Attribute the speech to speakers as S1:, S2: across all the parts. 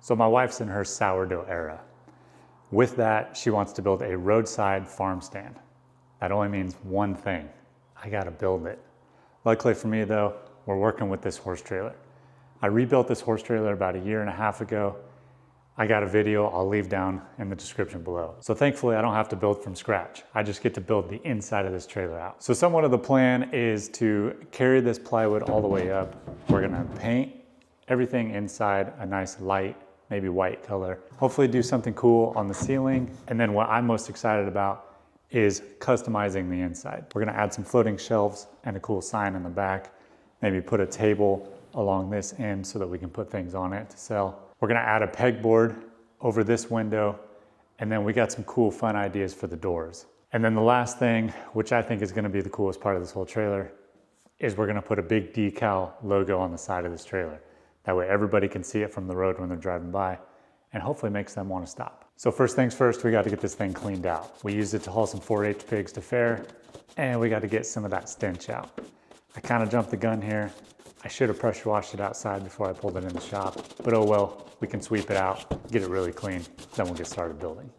S1: So my wife's in her sourdough era. With that, she wants to build a roadside farm stand. That only means one thing. I gotta build it. Luckily for me though, we're working with this horse trailer. I rebuilt this horse trailer about 1.5 years ago. I got a video I'll leave down in the description below. So thankfully I don't have to build from scratch. I just get to build the inside of this trailer out. So somewhat of the plan is to carry this plywood all the way up. We're gonna paint everything inside a nice light, maybe white color. Hopefully do something cool on the ceiling. And then what I'm most excited about is customizing the inside. We're gonna add some floating shelves and a cool sign in the back. Maybe put a table along this end so that we can put things on it to sell. We're gonna add a pegboard over this window, and then we got some cool fun ideas for the doors. And then the last thing, which I think is gonna be the coolest part of this whole trailer, is we're gonna put a big decal logo on the side of this trailer. That way everybody can see it from the road when they're driving by, and hopefully makes them wanna stop. So first things first, we got to get this thing cleaned out. We used it to haul some 4-H pigs to fair, and we got to get some of that stench out. I kind of jumped the gun here. I should have pressure washed it outside before I pulled it in the shop, but oh well, we can sweep it out, get it really clean, then we'll get started building.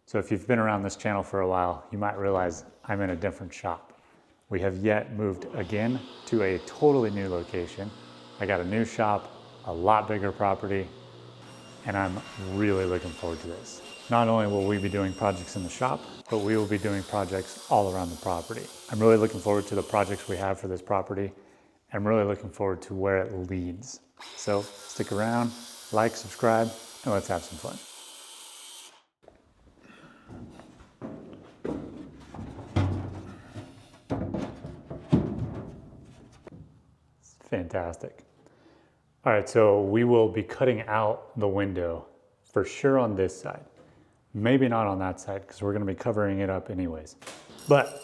S1: So if you've been around this channel for a while, you might realize I'm in a different shop. We have yet moved again to a totally new location. I got a new shop, a lot bigger property, and I'm really looking forward to this. Not only will we be doing projects in the shop, but we will be doing projects all around the property. I'm really looking forward to the projects we have for this property. I'm really looking forward to where it leads. So stick around, like, subscribe, and let's have some fun. It's fantastic. All right, so we will be cutting out the window for sure on this side. Maybe not on that side because we're gonna be covering it up anyways. But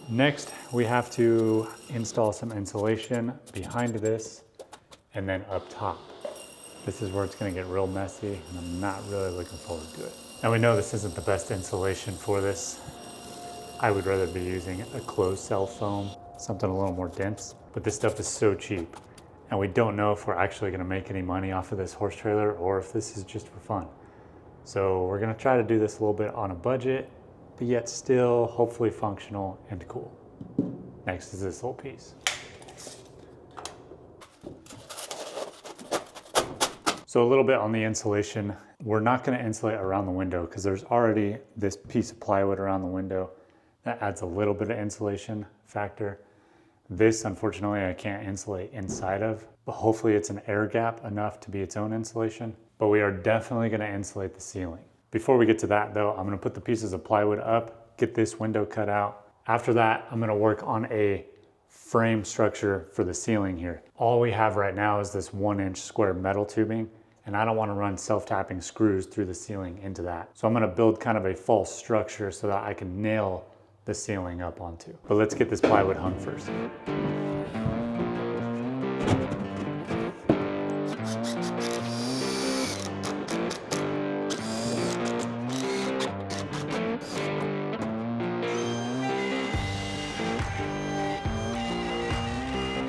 S1: next we have to install some insulation behind this and then up top. This is where it's gonna get real messy and I'm not really looking forward to it. Now we know this isn't the best insulation for this. I would rather be using a closed cell foam, something a little more dense, but this stuff is so cheap. And we don't know if we're actually gonna make any money off of this horse trailer or if this is just for fun. So we're gonna try to do this a little bit on a budget, but yet still hopefully functional and cool. Next is this whole piece. So a little bit on the insulation. We're not gonna insulate around the window because there's already this piece of plywood around the window that adds a little bit of insulation factor. This, unfortunately, I can't insulate inside of, but hopefully it's an air gap enough to be its own insulation. But we are definitely gonna insulate the ceiling. Before we get to that though, I'm gonna put the pieces of plywood up, get this window cut out. After that, I'm gonna work on a frame structure for the ceiling here. All we have right now is this 1-inch square metal tubing, and I don't wanna run self-tapping screws through the ceiling into that. So I'm gonna build kind of a false structure so that I can nail the ceiling up onto. But let's get this plywood hung first.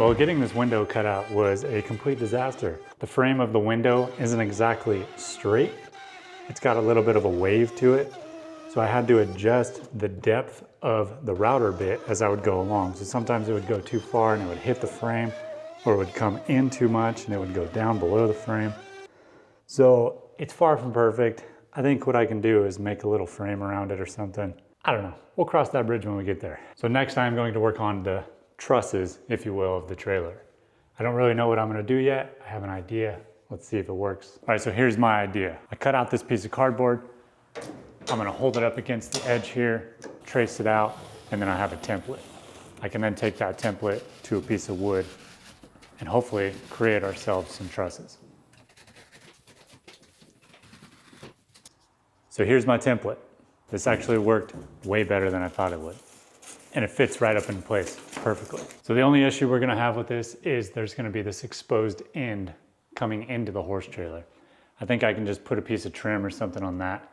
S1: Well, getting this window cut out was a complete disaster. The frame of the window isn't exactly straight. It's got a little bit of a wave to it. So I had to adjust the depth of the router bit as I would go along. So sometimes it would go too far and it would hit the frame, or it would come in too much and it would go down below the frame. So it's far from perfect. I think what I can do is make a little frame around it or something. I don't know, we'll cross that bridge when we get there. So next I'm going to work on the trusses, if you will, of the trailer. I don't really know what I'm gonna do yet. I have an idea. Let's see if it works. All right, so here's my idea. I cut out this piece of cardboard. I'm gonna hold it up against the edge here, trace it out, and then I have a template. I can then take that template to a piece of wood and hopefully create ourselves some trusses. So here's my template. This actually worked way better than I thought it would. And it fits right up in place perfectly. So the only issue we're gonna have with this is there's gonna be this exposed end coming into the horse trailer. I think I can just put a piece of trim or something on that.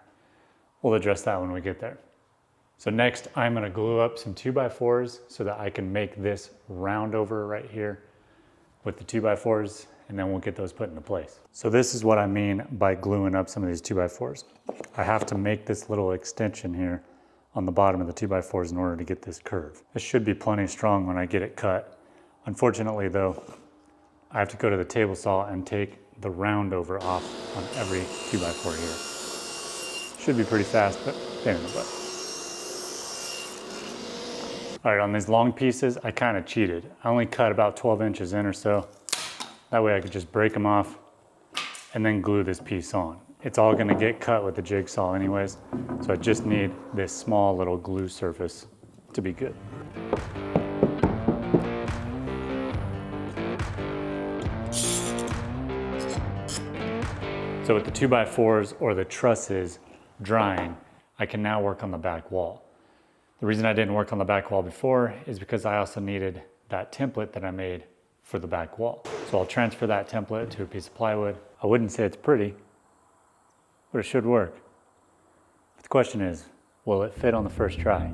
S1: We'll address that when we get there. So next, I'm gonna glue up some 2x4s so that I can make this round over right here with the 2x4s, and then we'll get those put into place. So this is what I mean by gluing up some of these 2x4s. I have to make this little extension here on the bottom of the 2x4s in order to get this curve. This should be plenty strong when I get it cut. Unfortunately though, I have to go to the table saw and take the round over off on every 2x4 here. Should be pretty fast, but pain in the butt. All right, on these long pieces, I kind of cheated. I only cut about 12 inches in or so. That way I could just break them off and then glue this piece on. It's all gonna get cut with the jigsaw anyways, so I just need this small little glue surface to be good. So with the 2x4s or the trusses drying, I can now work on the back wall. The reason I didn't work on the back wall before is because I also needed that template that I made for the back wall. So I'll transfer that template to a piece of plywood. I wouldn't say it's pretty, but it should work. But the question is, will it fit on the first try?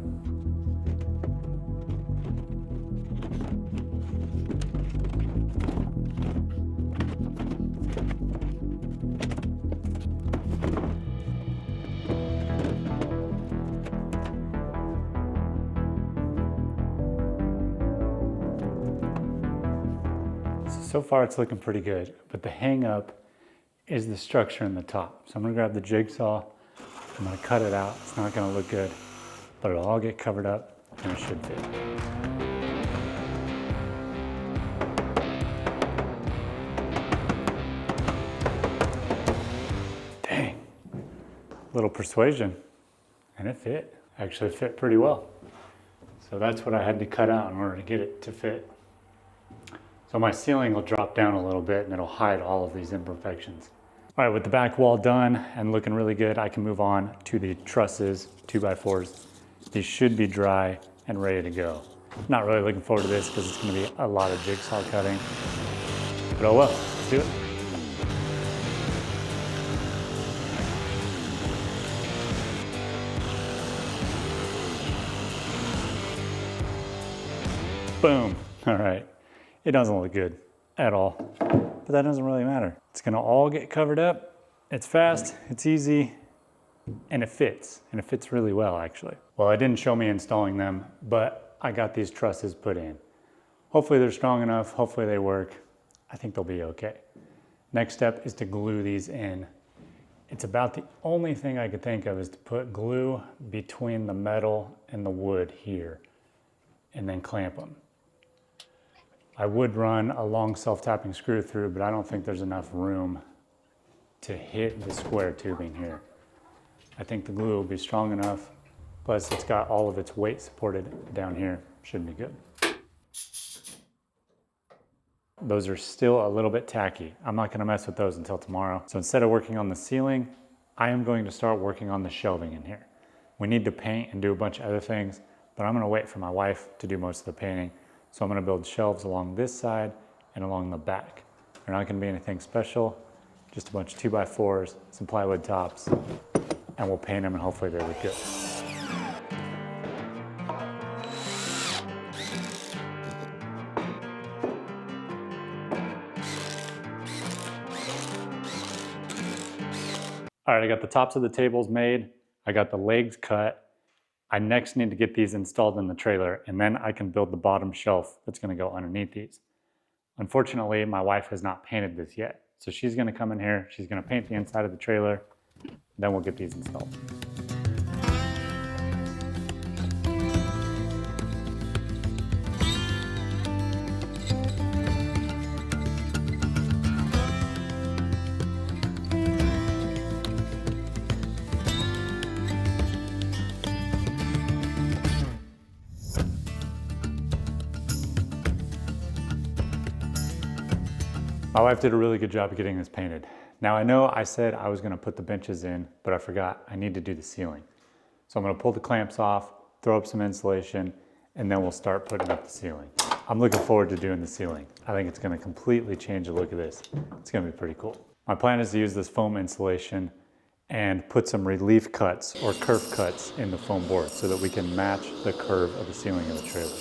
S1: So far it's looking pretty good, but the hang up is the structure in the top. So I'm gonna grab the jigsaw, I'm gonna cut it out. It's not gonna look good, but it'll all get covered up and it should fit. Dang, little persuasion, and it fit. Actually fit pretty well. So that's what I had to cut out in order to get it to fit. So my ceiling will drop down a little bit and it'll hide all of these imperfections. All right, with the back wall done and looking really good, I can move on to the trusses, 2x4s. These should be dry and ready to go. Not really looking forward to this because it's gonna be a lot of jigsaw cutting. But oh well, let's do it. Boom, all right. It doesn't look good at all, but that doesn't really matter. It's gonna all get covered up. It's fast, it's easy, and it fits really well actually. Well, it didn't show me installing them, but I got these trusses put in. Hopefully they're strong enough, hopefully they work. I think they'll be okay. Next step is to glue these in. It's about the only thing I could think of is to put glue between the metal and the wood here, and then clamp them. I would run a long self-tapping screw through, but I don't think there's enough room to hit the square tubing here. I think the glue will be strong enough, plus it's got all of its weight supported down here. Should be good. Those are still a little bit tacky. I'm not gonna mess with those until tomorrow. So instead of working on the ceiling, I am going to start working on the shelving in here. We need to paint and do a bunch of other things, but I'm gonna wait for my wife to do most of the painting. So I'm gonna build shelves along this side and along the back. They're not gonna be anything special, just a bunch of 2x4s, some plywood tops, and we'll paint them and hopefully they look good. All right, I got the tops of the tables made. I got the legs cut. I next need to get these installed in the trailer, and then I can build the bottom shelf that's gonna go underneath these. Unfortunately, my wife has not painted this yet. So she's gonna come in here, she's gonna paint the inside of the trailer, then we'll get these installed. My wife did a really good job of getting this painted. Now I know I said I was gonna put the benches in, but I forgot I need to do the ceiling. So I'm gonna pull the clamps off, throw up some insulation, and then we'll start putting up the ceiling. I'm looking forward to doing the ceiling. I think it's gonna completely change the look of this. It's gonna be pretty cool. My plan is to use this foam insulation and put some relief cuts or curve cuts in the foam board so that we can match the curve of the ceiling of the trailer.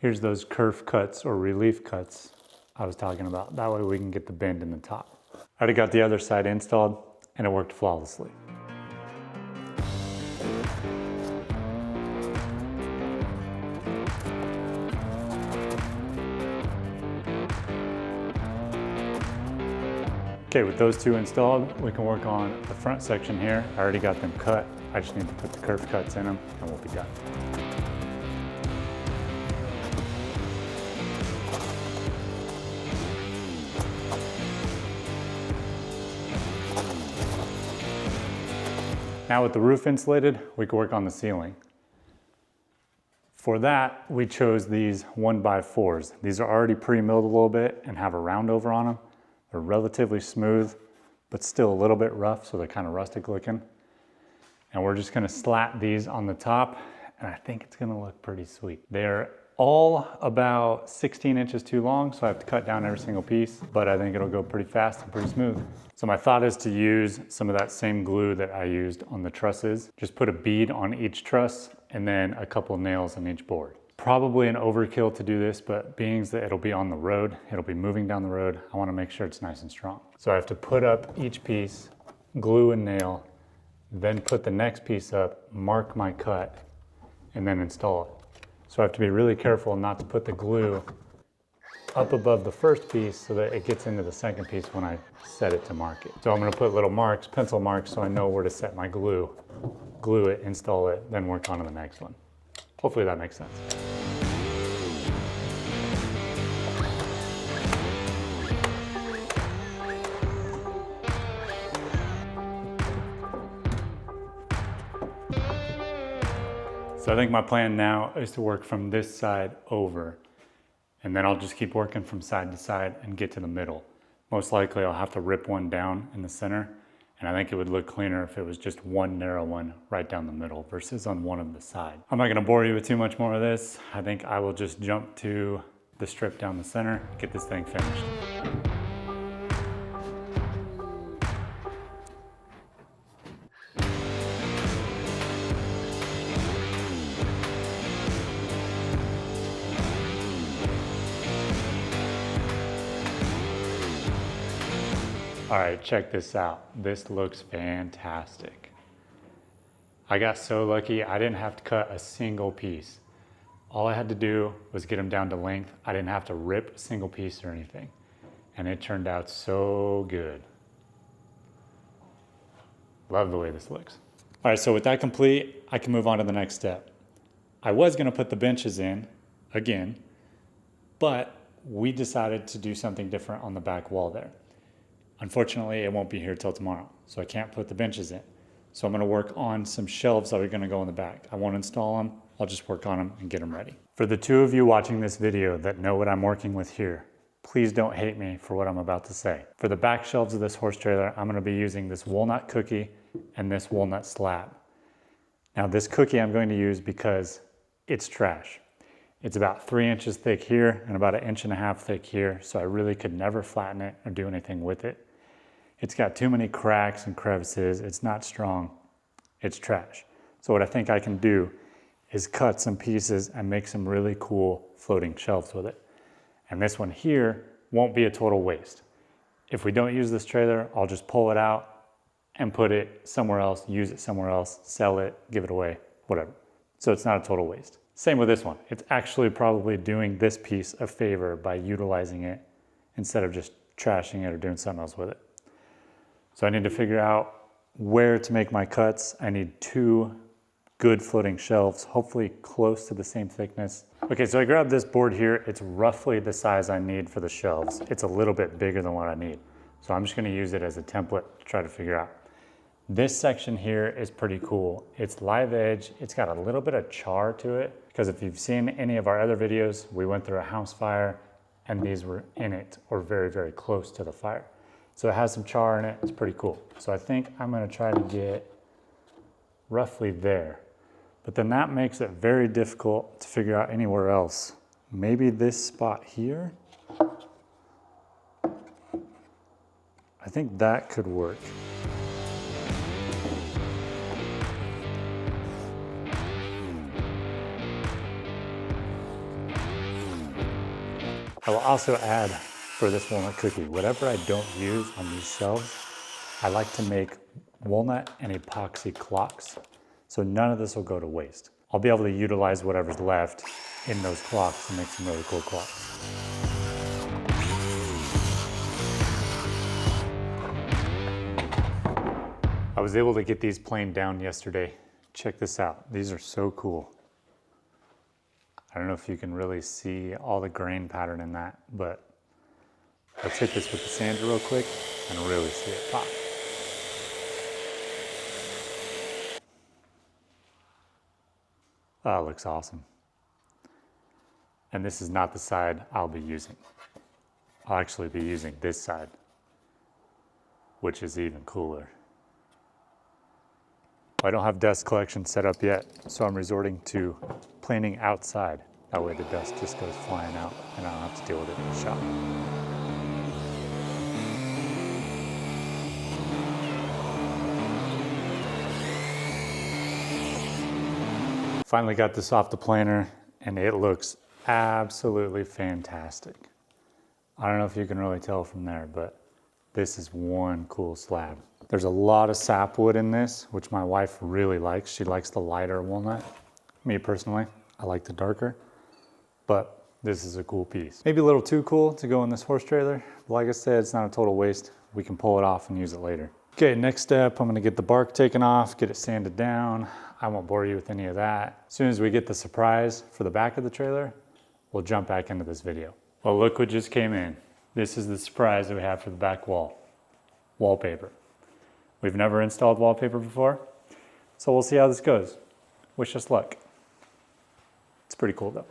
S1: Here's those kerf cuts or relief cuts I was talking about. That way we can get the bend in the top. I already got the other side installed and it worked flawlessly. Okay, with those two installed, we can work on the front section here. I already got them cut. I just need to put the kerf cuts in them and we'll be done. Now with the roof insulated, we can work on the ceiling. For that, we chose these 1x4s. These are already pre-milled a little bit and have a round over on them. They're relatively smooth, but still a little bit rough, so they're kind of rustic looking. And we're just gonna slat these on the top, and I think it's gonna look pretty sweet. They're all about 16 inches too long, so I have to cut down every single piece, but I think it'll go pretty fast and pretty smooth. So my thought is to use some of that same glue that I used on the trusses. Just put a bead on each truss and then a couple nails on each board. Probably an overkill to do this, but being that it'll be on the road, it'll be moving down the road, I wanna make sure it's nice and strong. So I have to put up each piece, glue and nail, then put the next piece up, mark my cut, and then install it. So I have to be really careful not to put the glue up above the first piece so that it gets into the second piece when I set it to mark it. So I'm gonna put little marks, pencil marks, so I know where to set my glue, glue it, install it, then work on to the next one. Hopefully that makes sense. So I think my plan now is to work from this side over, and then I'll just keep working from side to side and get to the middle. Most likely I'll have to rip one down in the center, and I think it would look cleaner if it was just one narrow one right down the middle versus on one of the side. I'm not gonna bore you with too much more of this. I think I will just jump to the strip down the center, get this thing finished. All right, check this out. This looks fantastic. I got so lucky, I didn't have to cut a single piece. All I had to do was get them down to length. I didn't have to rip a single piece or anything. And it turned out so good. Love the way this looks. All right, so with that complete, I can move on to the next step. I was gonna put the benches in again, but we decided to do something different on the back wall there. Unfortunately, it won't be here till tomorrow, so I can't put the benches in. So I'm gonna work on some shelves that are gonna go in the back. I won't install them, I'll just work on them and get them ready. For the two of you watching this video that know what I'm working with here, please don't hate me for what I'm about to say. For the back shelves of this horse trailer, I'm gonna be using this walnut cookie and this walnut slab. Now this cookie I'm going to use because it's trash. It's about 3 inches thick here and about 1.5 inches thick here, so I really could never flatten it or do anything with it. It's got too many cracks and crevices, it's not strong, it's trash. So what I think I can do is cut some pieces and make some really cool floating shelves with it. And this one here won't be a total waste. If we don't use this trailer, I'll just pull it out and put it somewhere else, use it somewhere else, sell it, give it away, whatever. So it's not a total waste. Same with this one. It's actually probably doing this piece a favor by utilizing it instead of just trashing it or doing something else with it. So I need to figure out where to make my cuts. I need 2 good floating shelves, hopefully close to the same thickness. Okay, so I grabbed this board here. It's roughly the size I need for the shelves. It's a little bit bigger than what I need. So I'm just gonna use it as a template to try to figure out. This section here is pretty cool. It's live edge. It's got a little bit of char to it because if you've seen any of our other videos, we went through a house fire and these were in it or very, very close to the fire. So it has some char in it. It's pretty cool. So I think I'm gonna try to get roughly there. But then that makes it very difficult to figure out anywhere else. Maybe this spot here? I think that could work. I will also add for this walnut cookie, whatever I don't use on these shelves, I like to make walnut and epoxy clocks. So none of this will go to waste. I'll be able to utilize whatever's left in those clocks and make some really cool clocks. I was able to get these planed down yesterday. Check this out. These are so cool. I don't know if you can really see all the grain pattern in that, but let's hit this with the sander real quick and really see it pop. Oh, it looks awesome. And this is not the side I'll be using. I'll actually be using this side, which is even cooler. I don't have dust collection set up yet, so I'm resorting to planing outside. That way the dust just goes flying out and I don't have to deal with it in the shop. Finally got this off the planer and it looks absolutely fantastic. I don't know if you can really tell from there, but this is one cool slab. There's a lot of sapwood in this, which my wife really likes. She likes the lighter walnut. Me personally, I like the darker, but this is a cool piece. Maybe a little too cool to go in this horse trailer. But like I said, it's not a total waste. We can pull it off and use it later. Okay, next step, I'm gonna get the bark taken off, get it sanded down. I won't bore you with any of that. As soon as we get the surprise for the back of the trailer, we'll jump back into this video. Well, look what just came in. This is the surprise that we have for the back wall. Wallpaper. We've never installed wallpaper before, so we'll see how this goes. Wish us luck. It's pretty cool though.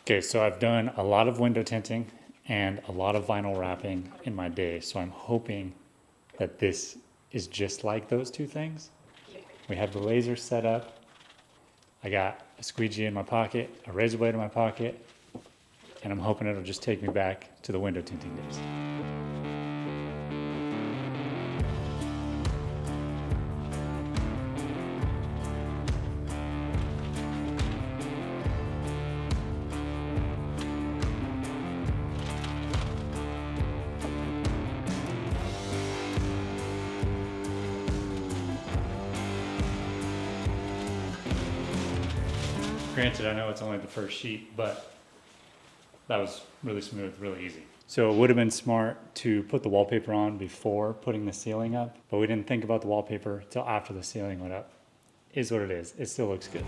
S1: Okay, so I've done a lot of window tinting and a lot of vinyl wrapping in my day, so I'm hoping that this is just like those two things. We have the laser set up. I got a squeegee in my pocket, a razor blade in my pocket, and I'm hoping it'll just take me back to the window tinting days. Granted, I know it's only the first sheet, but that was really smooth, really easy. So it would have been smart to put the wallpaper on before putting the ceiling up, but we didn't think about the wallpaper until after the ceiling went up. Is what it is. It still looks good.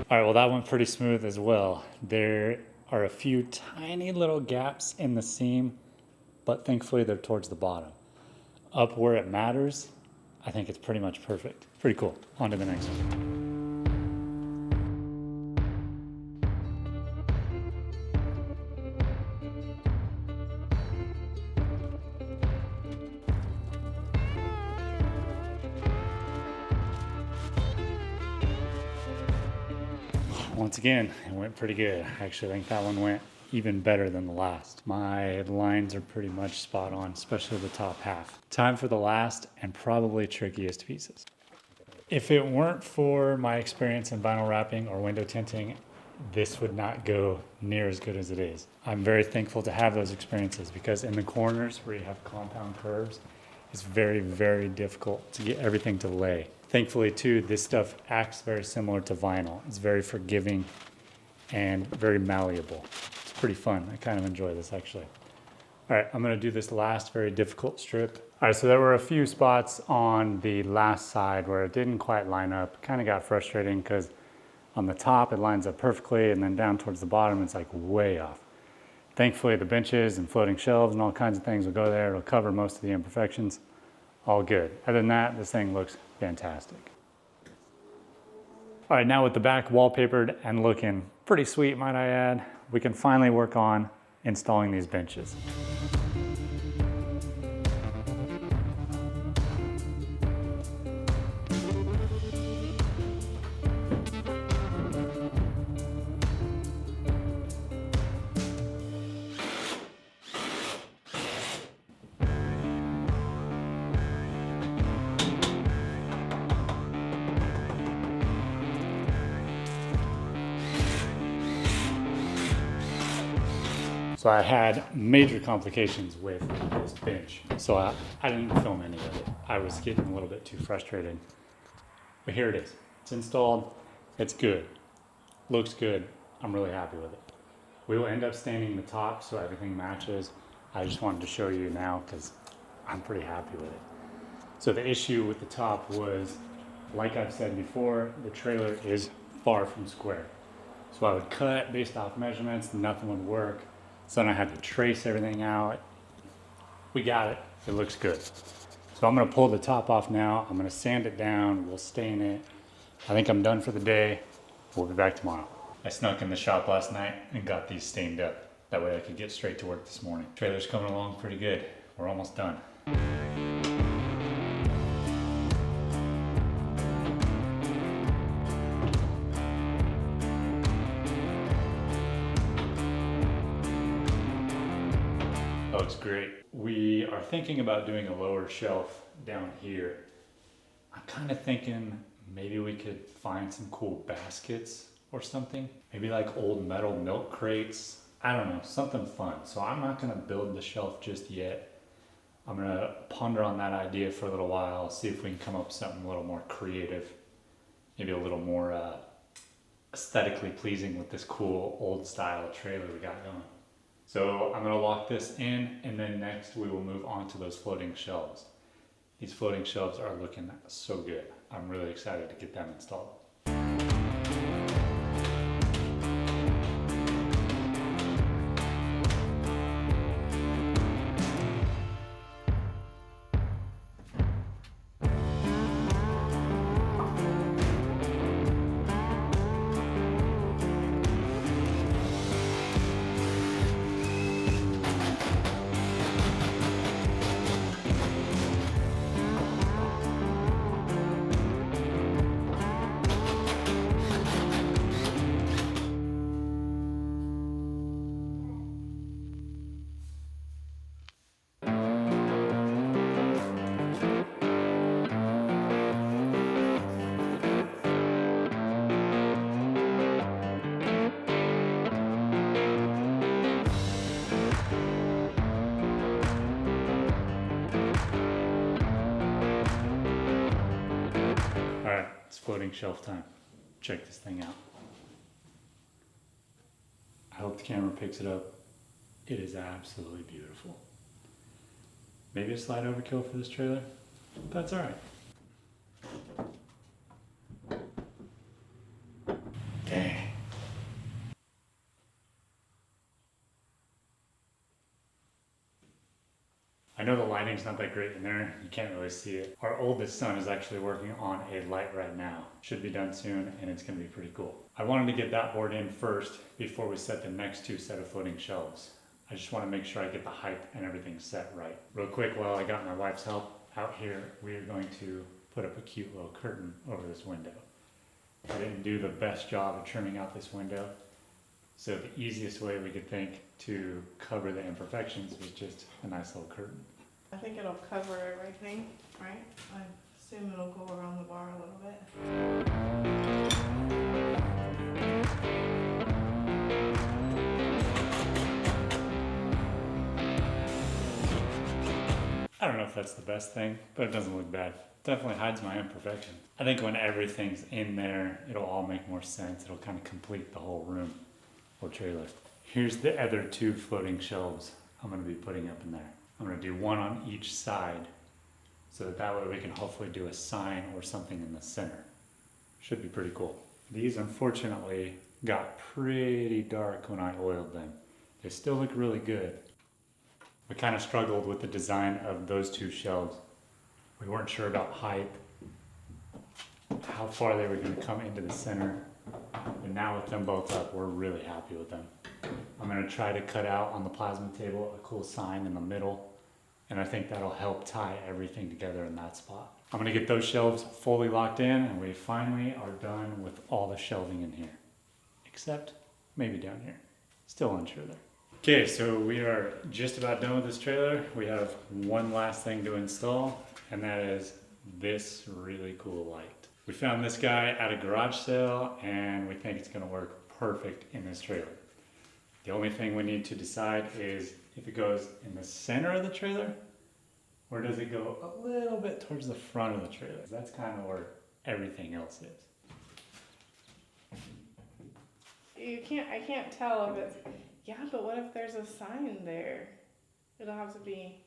S1: All right, well that went pretty smooth as well. There are a few tiny little gaps in the seam, but thankfully they're towards the bottom. Up where it matters, I think it's pretty much perfect. Pretty cool. On to the next one. Once again, it went pretty good. I actually think that one went even better than the last. My lines are pretty much spot on, especially the top half. Time for the last and probably trickiest pieces. If it weren't for my experience in vinyl wrapping or window tinting, this would not go near as good as it is. I'm very thankful to have those experiences because in the corners where you have compound curves, it's very, very difficult to get everything to lay. Thankfully too, this stuff acts very similar to vinyl. It's very forgiving and very malleable. It's pretty fun. I kind of enjoy this actually. All right, I'm gonna do this last very difficult strip. All right, so there were a few spots on the last side where it didn't quite line up. Kind of got frustrating because on the top it lines up perfectly and then down towards the bottom it's like way off. Thankfully the benches and floating shelves and all kinds of things will go there. It'll cover most of the imperfections. All good. Other than that, this thing looks fantastic. All right, now with the back wallpapered and looking pretty sweet, might I add, we can finally work on installing these benches. So I had major complications with this bench. So I didn't film any of it. I was getting a little bit too frustrated. But here it is. It's installed. It's good. Looks good. I'm really happy with it. We will end up staining the top so everything matches. I just wanted to show you now because I'm pretty happy with it. So the issue with the top was, like I've said before, the trailer is far from square. So I would cut based off measurements, nothing would work. So then I had to trace everything out. We got it. It looks good. So I'm gonna pull the top off now. I'm gonna sand it down. We'll stain it. I think I'm done for the day. We'll be back tomorrow. I snuck in the shop last night and got these stained up. That way I could get straight to work this morning. Trailer's coming along pretty good. We're almost done. That looks great. We are thinking about doing a lower shelf down here. I'm kind of thinking maybe we could find some cool baskets or something. Maybe like old metal milk crates. I don't know, something fun. So I'm not gonna build the shelf just yet. I'm gonna ponder on that idea for a little while, see if we can come up with something a little more creative. Maybe a little more aesthetically pleasing with this cool old style trailer we got going. So I'm gonna lock this in, and then next we will move on to those floating shelves. These floating shelves are looking so good. I'm really excited to get them installed. All right, it's floating shelf time. Check this thing out. I hope the camera picks it up. It is absolutely beautiful. Maybe a slight overkill for this trailer, but that's all right. Dang. I know the lighting's not that great in there. You can't really see it. Our oldest son is actually working on a light right now. Should be done soon, and it's gonna be pretty cool. I wanted to get that board in first before we set the next two set of floating shelves. I just wanna make sure I get the height and everything set right. Real quick, while I got my wife's help out here, we are going to put up a cute little curtain over this window. I didn't do the best job of trimming out this window, so the easiest way we could think to cover the imperfections was just a nice little curtain.
S2: I think it'll cover everything, right? I assume it'll go around the bar a little bit.
S1: I don't know if that's the best thing, but it doesn't look bad. Definitely hides my imperfection. I think when everything's in there, it'll all make more sense. It'll kind of complete the whole room or trailer. Here's the other two floating shelves I'm gonna be putting up in there. I'm gonna do one on each side so that way we can hopefully do a sign or something in the center. Should be pretty cool. These unfortunately got pretty dark when I oiled them. They still look really good. We kind of struggled with the design of those two shelves. We weren't sure about height, how far they were going to come into the center. And now with them both up, we're really happy with them. I'm going to try to cut out on the plasma table a cool sign in the middle, and I think that'll help tie everything together in that spot. I'm going to get those shelves fully locked in, and we finally are done with all the shelving in here, except maybe down here. Still unsure there. Okay, so we are just about done with this trailer. We have one last thing to install, and that is this really cool light. We found this guy at a garage sale, and we think it's gonna work perfect in this trailer. The only thing we need to decide is if it goes in the center of the trailer or does it go a little bit towards the front of the trailer. That's kind of where everything else is.
S2: I can't tell if it's, yeah, but what if there's a sign there? It'll have to be,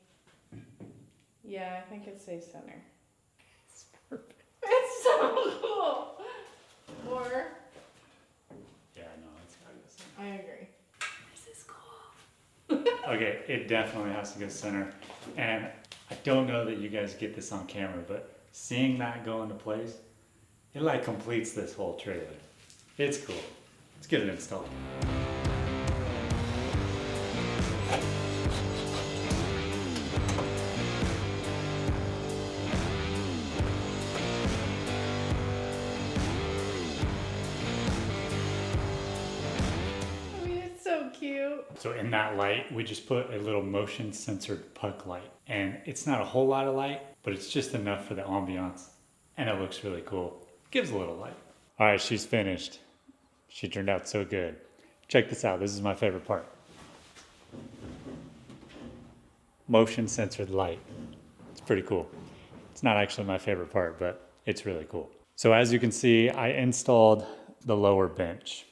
S2: yeah, I think it says center.
S1: It's perfect.
S2: It's so cool. Or,
S1: Yeah, no, it's gotta go center.
S2: I agree. This is cool.
S1: Okay, it definitely has to go center. And I don't know that you guys get this on camera, but seeing that go into place, it like completes this whole trailer. It's cool. Let's get it installed.
S2: I mean, it's so cute.
S1: So in that light, we just put a little motion censored puck light. And it's not a whole lot of light, but it's just enough for the ambiance. And it looks really cool. Gives a little light. All right, she's finished. She turned out so good. Check this out. This is my favorite part. Motion censored light. It's pretty cool. It's not actually my favorite part, but it's really cool. So as you can see, I installed the lower bench.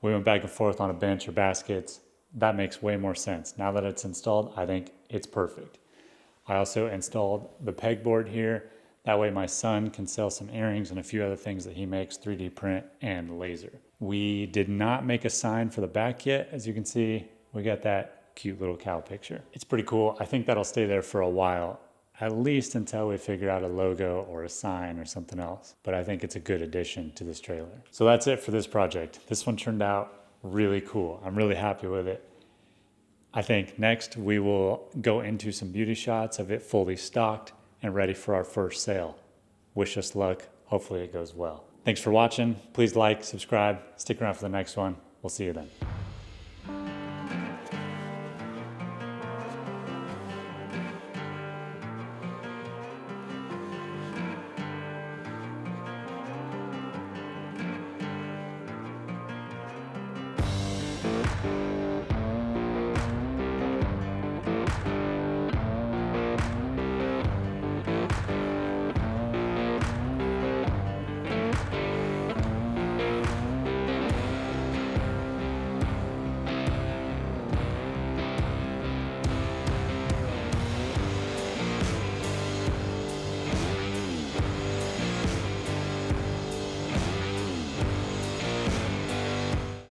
S1: We went back and forth on a bench or baskets. That makes way more sense. Now that it's installed, I think it's perfect. I also installed the pegboard here. That way my son can sell some earrings and a few other things that he makes 3D print and laser. We did not make a sign for the back yet. As you can see, we got that cute little cow picture. It's pretty cool. I think that'll stay there for a while, at least until we figure out a logo or a sign or something else. But I think it's a good addition to this trailer. So that's it for this project. This one turned out really cool. I'm really happy with it. I think next we will go into some beauty shots of it fully stocked and ready for our first sale. Wish us luck. Hopefully it goes well. Thanks for watching. Please like, subscribe, stick around for the next one. We'll see you then.